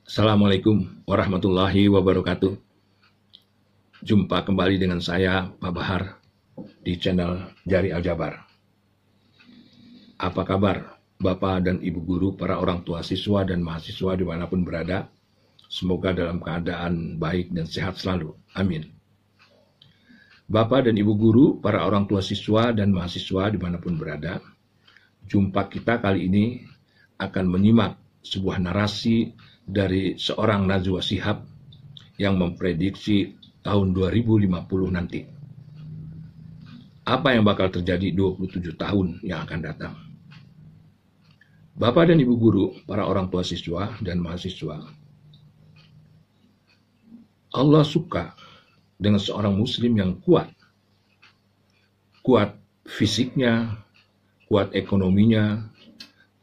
Assalamualaikum warahmatullahi wabarakatuh. Jumpa kembali dengan saya, Pak Bahar, di channel Jari Aljabar. Apa kabar Bapak dan Ibu guru, para orang tua siswa dan mahasiswa dimanapun berada? Semoga dalam keadaan baik dan sehat selalu. Amin. Bapak dan Ibu guru, para orang tua siswa dan mahasiswa dimanapun berada, jumpa kita kali ini akan menyimak sebuah narasi dari seorang Najwa Shihab yang memprediksi tahun 2050 nanti. Apa yang bakal terjadi 27 tahun yang akan datang? Bapak dan Ibu guru, para orang tua siswa dan mahasiswa, Allah suka dengan seorang muslim yang kuat. Kuat fisiknya, kuat ekonominya,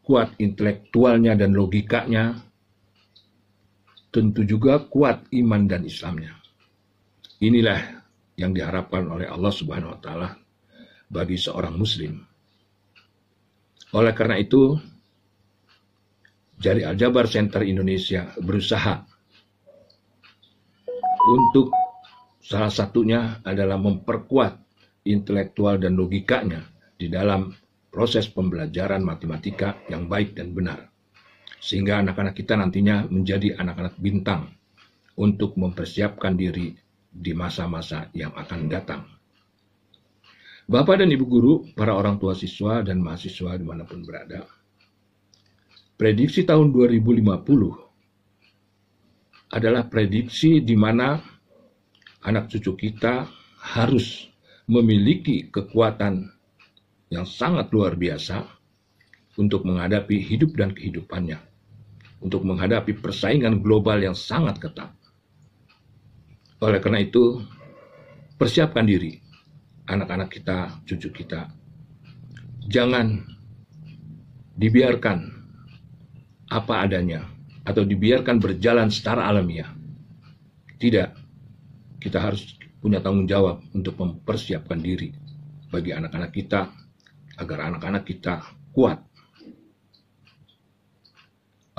kuat intelektualnya dan logikanya, tentu juga kuat iman dan Islamnya. Inilah yang diharapkan oleh Allah Subhanahu wa Ta'ala bagi seorang muslim. Oleh karena itu, Jari Aljabar Center Indonesia berusaha untuk salah satunya adalah memperkuat intelektual dan logikanya di dalam proses pembelajaran matematika yang baik dan benar. Sehingga anak-anak kita nantinya menjadi anak-anak bintang untuk mempersiapkan diri di masa-masa yang akan datang. Bapak dan Ibu guru, para orang tua siswa dan mahasiswa dimanapun berada, prediksi tahun 2050 adalah prediksi di mana anak cucu kita harus memiliki kekuatan yang sangat luar biasa untuk menghadapi hidup dan kehidupannya, untuk menghadapi persaingan global yang sangat ketat. Oleh karena itu, persiapkan diri, anak-anak kita, cucu kita. Jangan dibiarkan apa adanya, atau dibiarkan berjalan secara alamiah. Tidak, kita harus punya tanggung jawab untuk mempersiapkan diri bagi anak-anak kita, agar anak-anak kita kuat.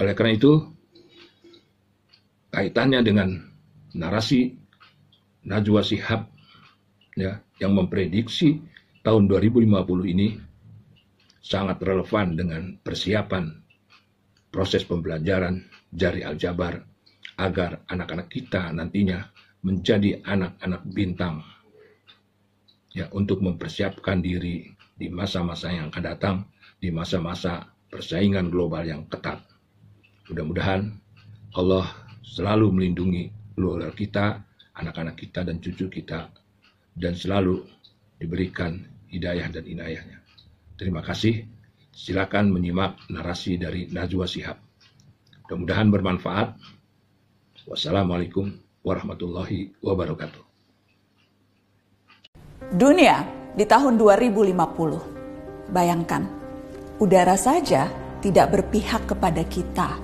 Oleh karena itu, kaitannya dengan narasi Najwa Shihab yang memprediksi tahun 2050 ini sangat relevan dengan persiapan proses pembelajaran Jari Aljabar agar anak-anak kita nantinya menjadi anak-anak bintang untuk mempersiapkan diri di masa-masa yang akan datang, di masa-masa persaingan global yang ketat. Mudah-mudahan Allah selalu melindungi keluarga kita, anak-anak kita dan cucu kita, dan selalu diberikan hidayah dan inayahnya. Terima kasih. Silakan menyimak narasi dari Najwa Shihab. Mudah-mudahan bermanfaat. Wassalamualaikum warahmatullahi wabarakatuh. Dunia di tahun 2050. Bayangkan, udara saja tidak berpihak kepada kita.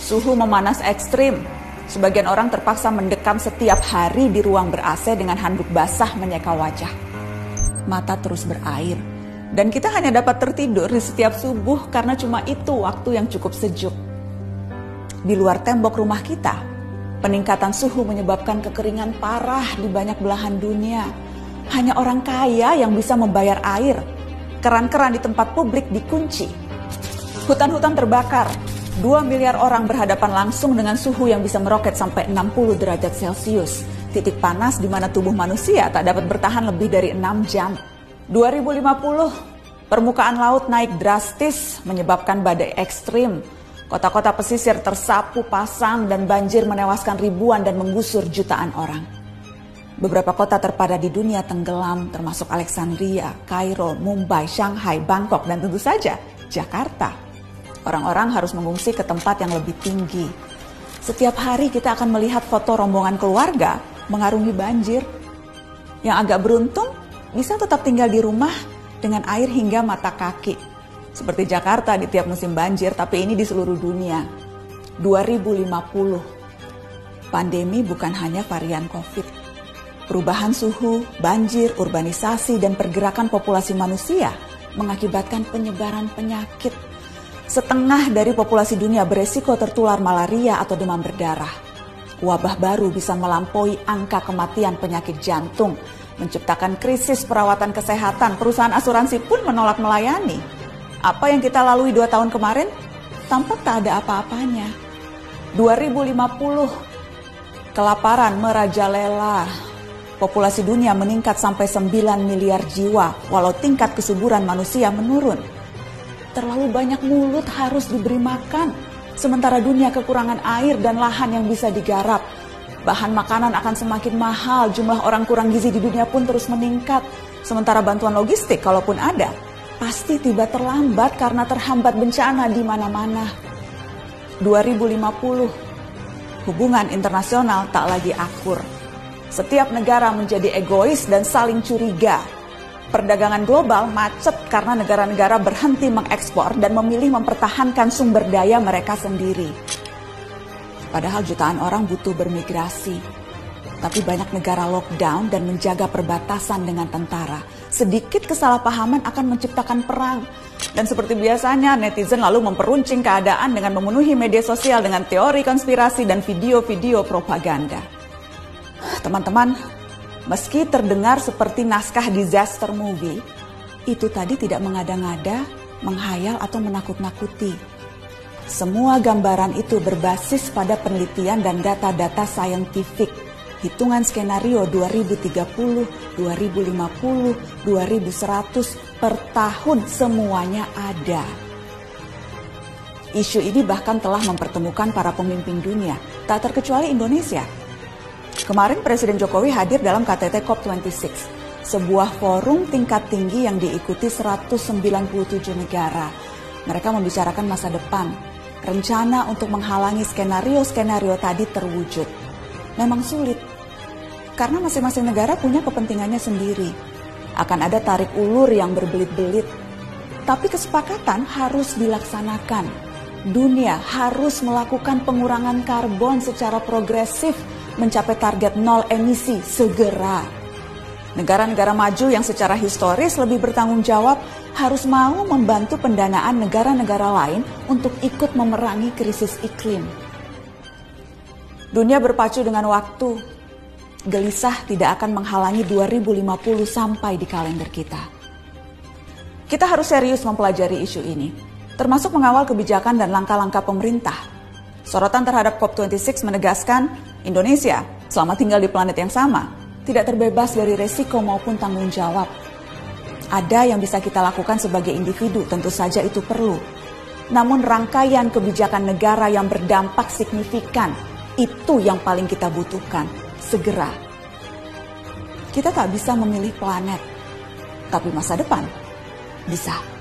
Suhu memanas ekstrim. Sebagian orang terpaksa mendekam setiap hari di ruang ber-AC dengan handuk basah menyeka wajah. Mata terus berair. Dan kita hanya dapat tertidur di setiap subuh karena cuma itu waktu yang cukup sejuk. Di luar tembok rumah kita, peningkatan suhu menyebabkan kekeringan parah di banyak belahan dunia. Hanya orang kaya yang bisa membayar air. Keran-keran di tempat publik dikunci. Hutan-hutan terbakar. 2 miliar orang berhadapan langsung dengan suhu yang bisa meroket sampai 60 derajat Celcius. Titik panas di mana tubuh manusia tak dapat bertahan lebih dari 6 jam. 2050, permukaan laut naik drastis menyebabkan badai ekstrim. Kota-kota pesisir tersapu pasang dan banjir menewaskan ribuan dan menggusur jutaan orang. Beberapa kota terpadat di dunia tenggelam, termasuk Alexandria, Kairo, Mumbai, Shanghai, Bangkok, dan tentu saja Jakarta. Orang-orang harus mengungsi ke tempat yang lebih tinggi. Setiap hari kita akan melihat foto rombongan keluarga mengarungi banjir. Yang agak beruntung bisa tetap tinggal di rumah dengan air hingga mata kaki. Seperti Jakarta di tiap musim banjir, tapi ini di seluruh dunia. 2050. Pandemi bukan hanya varian COVID. Perubahan suhu, banjir, urbanisasi, dan pergerakan populasi manusia mengakibatkan penyebaran penyakit. setengah dari populasi dunia beresiko tertular malaria atau demam berdarah. Wabah baru bisa melampaui angka kematian penyakit jantung, menciptakan krisis perawatan kesehatan, perusahaan asuransi pun menolak melayani. Apa yang kita lalui 2 tahun kemarin, tampak tak ada apa-apanya. 2050, kelaparan merajalela. Populasi dunia meningkat sampai 9 miliar jiwa, walau tingkat kesuburan manusia menurun. Terlalu banyak mulut harus diberi makan, sementara dunia kekurangan air dan lahan yang bisa digarap. Bahan makanan akan semakin mahal, jumlah orang kurang gizi di dunia pun terus meningkat. Sementara bantuan logistik, kalaupun ada, pasti tiba terlambat karena terhambat bencana di mana-mana. 2050, hubungan internasional tak lagi akur. Setiap negara menjadi egois dan saling curiga. Perdagangan global macet karena negara-negara berhenti mengekspor dan memilih mempertahankan sumber daya mereka sendiri. Padahal jutaan orang butuh bermigrasi. Tapi banyak negara lockdown dan menjaga perbatasan dengan tentara. Sedikit kesalahpahaman akan menciptakan perang. Dan seperti biasanya, netizen lalu memperuncing keadaan dengan memenuhi media sosial dengan teori konspirasi dan video-video propaganda. Teman-teman, meski terdengar seperti naskah disaster movie, itu tadi tidak mengada-ngada, menghayal atau menakut-nakuti. Semua gambaran itu berbasis pada penelitian dan data-data saintifik. Hitungan skenario 2030, 2050, 2100 per tahun semuanya ada. Isu ini bahkan telah mempertemukan para pemimpin dunia, tak terkecuali Indonesia. Kemarin Presiden Jokowi hadir dalam KTT COP26, sebuah forum tingkat tinggi yang diikuti 197 negara. Mereka membicarakan masa depan, rencana untuk menghalangi skenario-skenario tadi terwujud. Memang sulit, karena masing-masing negara punya kepentingannya sendiri. Akan ada tarik ulur yang berbelit-belit, tapi kesepakatan harus dilaksanakan. Dunia harus melakukan pengurangan karbon secara progresif, mencapai target 0 emisi segera. Negara-negara maju yang secara historis lebih bertanggung jawab harus mau membantu pendanaan negara-negara lain untuk ikut memerangi krisis iklim. Dunia berpacu dengan waktu. Gelisah tidak akan menghalangi 2050 sampai di kalender kita. Kita harus serius mempelajari isu ini, termasuk mengawal kebijakan dan langkah-langkah pemerintah. Sorotan terhadap COP26 menegaskan Indonesia selama tinggal di planet yang sama tidak terbebas dari resiko maupun tanggung jawab. Ada yang bisa kita lakukan sebagai individu, tentu saja itu perlu. Namun rangkaian kebijakan negara yang berdampak signifikan, itu yang paling kita butuhkan, segera. Kita tak bisa memilih planet, tapi masa depan bisa.